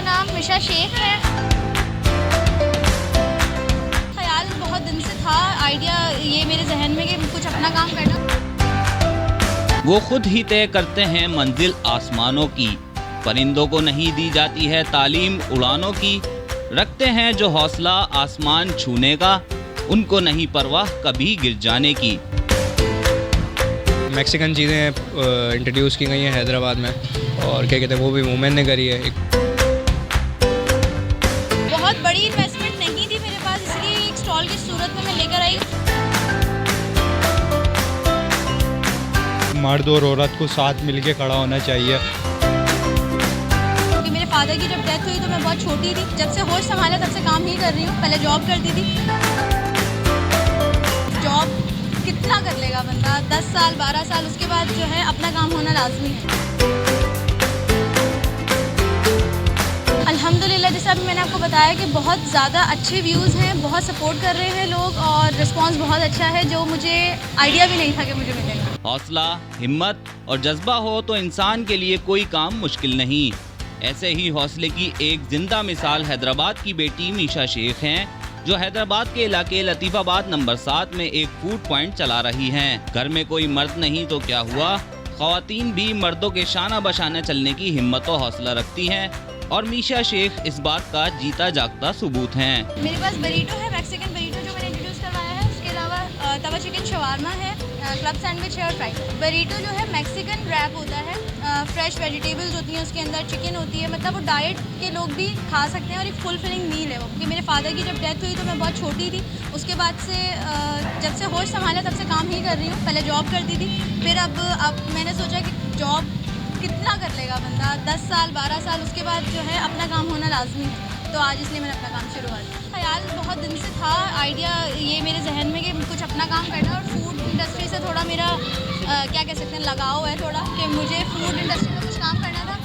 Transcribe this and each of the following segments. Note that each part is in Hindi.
मेरा नाम मिशा शेख है। ख्याल बहुत दिन से था, आइडिया ये मेरे जहन में कि कुछ अपना काम करना। वो खुद ही तय करते हैं मंजिल आसमानों की, परिंदों को नहीं दी जाती है तालीम उड़ानों की, रखते हैं जो हौसला आसमान छूने का, उनको नहीं परवाह कभी गिर जाने की। मैक्सिकन चीज़ें इंट्रोड्यूस की गई हैं हैदराबाद में, और क्या कहते हैं वो भी वुमेन ने करी है। बहुत बड़ी इन्वेस्टमेंट नहीं थी मेरे पास, इसलिए एक स्टॉल की सूरत में मैं लेकर आई। मर्द और औरत को साथ मिलके खड़ा होना चाहिए। क्योंकि मेरे फादर की जब डेथ हुई तो मैं बहुत छोटी थी, जब से होश संभाला तब से काम ही कर रही हूँ। पहले जॉब करती थी। जॉब कितना कर लेगा बंदा, 10 साल 12 साल, उसके बाद जो है अपना काम होना लाजमी है। अल्हम्दुलिल्लाह, जैसे अभी मैंने आपको बताया कि बहुत ज़्यादा अच्छे व्यूज़ हैं, बहुत सपोर्ट कर रहे हैं लोग और रिस्पांस बहुत अच्छा है, जो मुझे आइडिया भी नहीं था कि मुझे मिलेगा। हौसला, हिम्मत और जज्बा हो तो इंसान के लिए कोई काम मुश्किल नहीं। ऐसे ही हौसले की एक जिंदा मिसाल हैदराबाद की बेटी मीशा शेख हैं, जो हैदराबाद के इलाके लतीफ़ाबाद नंबर 7 में एक फूड पॉइंट चला रही हैं। घर में कोई मर्द नहीं तो क्या हुआ, ख़वातीन भी मर्दों के शाना बशाना चलने की हिम्मत और हौसला रखती हैं, और मीशा शेख इस बात का जीता जागता सबूत हैं। मेरे पास बरीटो है, मैक्सिकन बरीटो जो मैंने इंट्रोड्यूस करवाया है। उसके अलावा तवा चिकन शवारमा है, क्लब सैंडविच है और फ्राइड। बरीटो जो है मैक्सिकन रैप होता है, फ्रेश वेजिटेबल्स होती हैं उसके अंदर, चिकन होती है, मतलब वो डाइट के लोग भी खा सकते हैं और एक फुल फिलिंग मील है वो। कि मेरे फादर की जब डेथ हुई तो मैं बहुत छोटी थी, उसके बाद से जब से होश संभाला तब से काम ही कर रही हूँ। पहले जॉब करती थी, फिर अब मैंने सोचा कि जॉब कितना कर लेगा बंदा, 10 साल 12 साल, उसके बाद जो है अपना काम होना लाजमी है। तो आज इसलिए मैंने अपना काम शुरुआत की। ख्याल बहुत दिन से था, आइडिया ये मेरे जहन में कि कुछ अपना काम करना, और फूड इंडस्ट्री से थोड़ा मेरा क्या कह सकते हैं लगाव है थोड़ा, कि मुझे फूड इंडस्ट्री में कुछ काम करना था।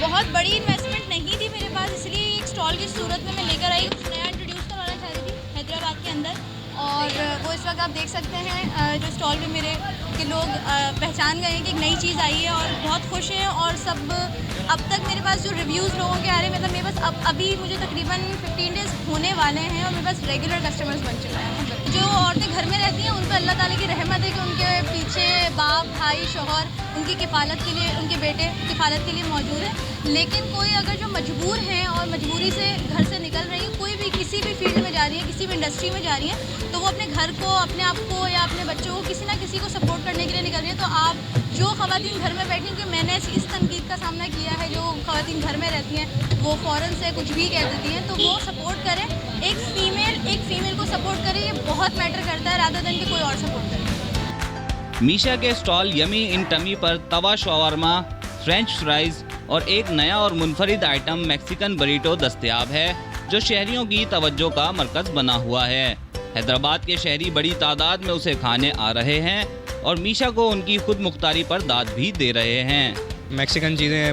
बहुत बड़ी इन्वेस्टमेंट नहीं थी मेरे पास, इसलिए एक स्टॉल की सूरत में मैं लेकर आई। कुछ नया इंट्रोड्यूस करवाना चाह रही थी हैदराबाद के अंदर, और वो इस वक्त आप देख सकते हैं जो स्टॉल पे मेरे के लोग पहचान गए हैं कि एक नई चीज़ आई है और बहुत खुश हैं। और सब अब तक मेरे पास जो रिव्यूज़ लोगों के आ रहे हैं, मतलब मेरे पास अभी मुझे तकरीबन 15 डेज़ होने वाले हैं और मेरे पास रेगुलर कस्टमर्स बन चुके हैं। जो औरतें घर में रहती हैं उन पर अल्लाह ताला की रहमत है कि उनके पीछे बाप, भाई, शौहर उनकी किफ़ालत के लिए, उनके बेटे किफ़ालत के लिए मौजूद है। लेकिन कोई अगर जो मजबूर हैं और मजबूरी से घर से निकल रही है, कोई भी किसी भी फील्ड में जा रही है, किसी भी इंडस्ट्री में जा रही है, तो वो अपने घर को, अपने आप को या अपने बच्चों को किसी ना किसी को सपोर्ट करने के लिए निकल रही है। तो आप जो ख़वातीन घर में बैठी, कि मैंने इस तनकीद का सामना किया है, जो ख़वातीन घर में रहती हैं वो फ़ौरन से कुछ भी कह देती हैं, तो वो सपोर्ट करें। एक फ़ीमेल को सपोर्ट करें, ये बहुत मैटर करता है, रादर देन कि कोई और सपोर्ट करे। मीशा के स्टॉल यमी इन टमी पर तवा शवारमा, फ्रेंच फ्राइज और एक नया और मुनफरिद आइटम मैक्सिकन बरीटो दस्तयाब है, जो शहरियों की तवज्जो का मरकज़ बना हुआ है। हैदराबाद के शहरी बड़ी तादाद में उसे खाने आ रहे हैं और मीशा को उनकी खुद मुख्तारी पर दाद भी दे रहे हैं। मैक्सिकन चीज़ें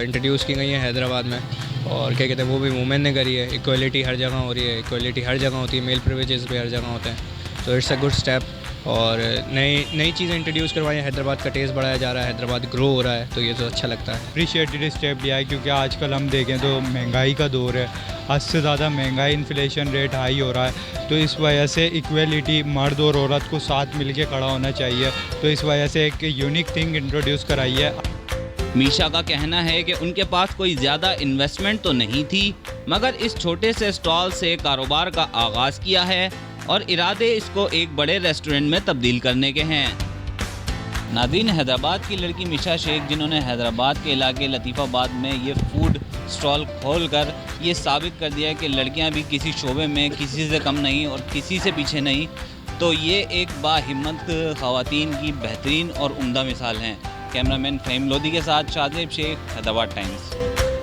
इंट्रोड्यूस की गई हैं हैदराबाद में, और क्या कहते हैं वो भी वुमेन ने करी है। इक्वलिटी हर जगह हो रही है, इक्वलिटी हर जगह होती है, मेल प्रिविलेजेस भी हर जगह होते हैं, तो इट्स अ गुड स्टेप। और नई चीज़ें इंट्रोड्यूस करवाई हैं, हैदराबाद का टेस्ट बढ़ाया जा रहा है, हैदराबाद ग्रो हो रहा है, तो ये तो अच्छा लगता है। अप्रिशिएटेड स्टेप लिया है, क्योंकि आजकल हम देखें तो महंगाई का दौर है, हद से ज़्यादा महंगाई, इन्फ्लेशन रेट हाई हो रहा है, तो इस वजह से इक्वलिटी, मर्द और औरत को साथ मिलके खड़ा होना चाहिए, तो इस वजह से एक यूनिक थिंग इंट्रोड्यूस कराई है। मीशा का कहना है कि उनके पास कोई ज़्यादा इन्वेस्टमेंट तो नहीं थी, मगर इस छोटे से स्टॉल से कारोबार का आगाज़ किया है और इरादे इसको एक बड़े रेस्टोरेंट में तब्दील करने के हैं। नाज़रीन, हैदराबाद की लड़की मीशा शेख, जिन्होंने हैदराबाद के इलाके लतीफ़ाबाद में ये फूड स्टॉल खोलकर ये साबित कर दिया है कि लड़कियां भी किसी शोबे में किसी से कम नहीं और किसी से पीछे नहीं, तो ये एक बाहिम्मत ख़वातीन की बेहतरीन और उम्दा मिसाल हैं। कैमरामैन फ़हीम लोधी के साथ शादिब शेख, हैदराबाद टाइम्स।